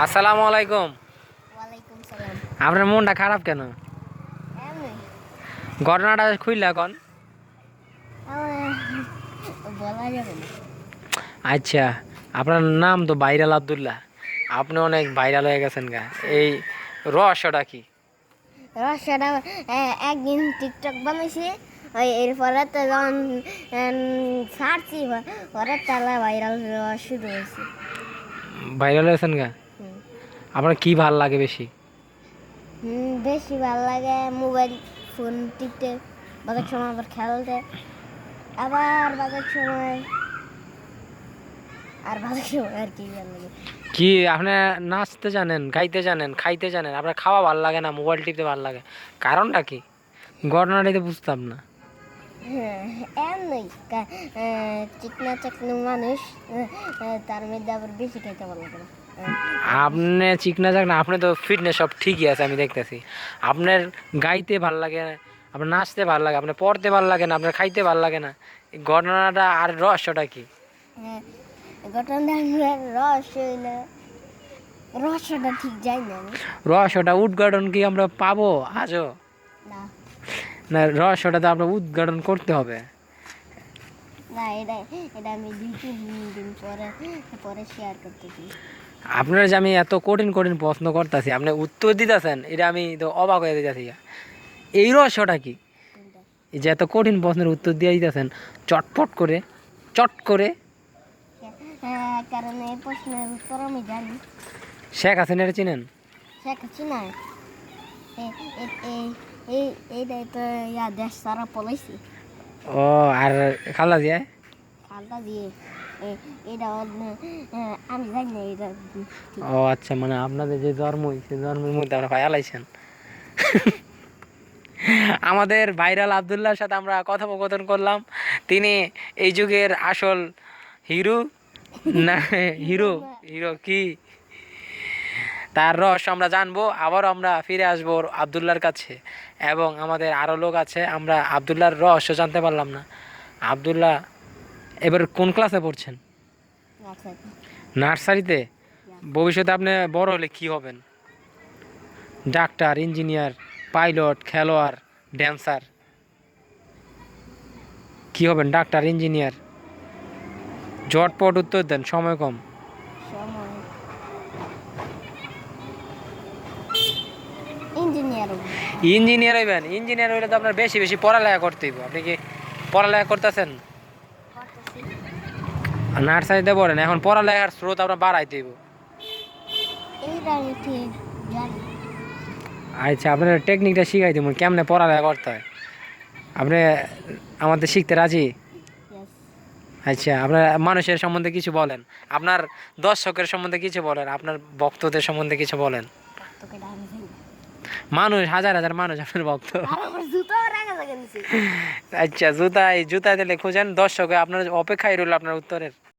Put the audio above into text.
আসসালামু আলাইকুম। ওয়ালাইকুম সালাম। আপনার মনটা খারাপ কেন? এমনি ঘটনাটা খুললা এখন। বলা যাবে না। আচ্ছা, আপনার নাম তো ভাইরাল আব্দুল্লাহ, আপনি অনেক ভাইরাল হয়ে গেছেন গা। এই রহস্যটা কি? রহস্যটা একদিন টিকটক বানাইছি, ওই এরপরে তো যখন ছাড়ছি পরে তালা ভাইরাল শুরু হয়েছে। ভাইরাল হয়েছেন গা। হুম। আপনার কি ভাল লাগে বেশি? বেশি ভালো লাগে মোবাইল ফোন টিপতে, বাজার সময় আবার খেলতে, আবার বাজার সময় আর কি ভালো লাগে। কি আপনি নাচতে জানেন, গাইতে জানেন, খাইতে জানেন, আপনার খাওয়া ভাল লাগে না, মোবাইল টিপতে ভাল লাগে? কারণটা কি? ঘটনাটা তো বুঝতাম না। হ্যাঁ, এমনি চিকনা চাকনা মানুষ, তার মধ্যে আবার বেশি খাইতে ভালো লাগে না। আপনি চিকনা যাক না, আপনি তো ফিটনেস সব ঠিকই আছে আমি দেখতেছি। আপনার গাইতে ভাল লাগে না, আপনার নাচতে ভাল লাগে, আপনার পড়তে ভাল লাগে না, আপনার খাইতে ভাল লাগে না। এই ঘটনাটা আর রহস্যটা কি? হ্যাঁ, ঘটনা রহস্যটা ঠিক জানি না আমি। রহস্যটা উদ্ঘাটন কি আমরা পাবো আজও? না, না, রহস্যটা তো আপনার উদ্ঘাটন করতে হবে। না, এটা এটা আমি 2-3 দিন পরে পরে শেয়ার করতেছি। আপনার যে আমি এত কঠিন কঠিন প্রশ্ন করতেছি, আপনি উত্তর দিতেছেন, এটা আমি তো অবাক হয়ে দিতেছি। এই রহস্যটা কি? কোনটা? এই যে এত কঠিন প্রশ্নের উত্তর দিয়ে দিতেছেন চটপট করে, চট করে। হ্যাঁ, কারণ এই প্রশ্নের উত্তর আমি জানি। শেখ হাসিনার চিনেন? শেখ হাসিনা এ- এ- এই- এইটাই তো দেশ সারা পলাইছি। ও, আর খালা জিয়া? খালটা দিয়ে এটা আমি জানি না এটা ঠিক। ও আচ্ছা, মানে আপনাদের যে ধর্ম, সেই ধর্মের মধ্যে আমরা ফায়ালাইছেন। আমাদের ভাইরাল আব্দুল্লাহর সাথে আমরা কথোপকথন করলাম। তিনি এই যুগের আসল হিরো, না হিরো, হিরো কি তার রহস্য আমরা জানবো। আবার আমরা ফিরে আসবো আব্দুল্লাহর কাছে, এবং আমাদের আরও লোক আছে, আমরা আব্দুল্লাহর রহস্য জানতে পারলাম না। আব্দুল্লাহ এবার কোন ক্লাসে পড়ছেন? আচ্ছা, নার্সারিতে। ভবিষ্যতে আপনি বড় হলে কি হবেন? ডাক্তার, ইঞ্জিনিয়ার, পাইলট, খেলোয়াড়, ড্যান্সার? কি হবেন? Doctor, engineer? ঝটপট উত্তর দেন, সময় কম। সময় ইঞ্জিনিয়ার হবো। ইঞ্জিনিয়ার হইবেন? ইঞ্জিনিয়ার হইলে তো আপনার বেশি বেশি পড়ালেখা করতে হইব। আপনি কি পড়ালেখা করতেছেন? করতেছি। নার্সারিতে পড়েন, এখন পড়ালেখার স্রোত আপনার বাড়াইতে হইব। এইটা আমি ঠিক জানি। আচ্ছা, আপনার টেকনিকটা শিখাই দেবো কেমনে পড়ালেখা করতে হয়। আপনি আমাদের শিখতে রাজি? Yes. আচ্ছা, আপনার মানুষের সম্বন্ধে কিছু বলেন, আপনার দর্শকের সম্বন্ধে কিছু বলেন, আপনার ভক্তদের সম্বন্ধে কিছু বলেন। তোকে আমি জানি না। মানুষ, হাজার হাজার মানুষ আপনার ভক্ত। আর আমার জুতো রাখা থাকে নিচে। আচ্ছা, জুতায় জুতা দিলে খুঁজেন, দর্শক আপনার অপেক্ষায় রইল আপনার উত্তরের।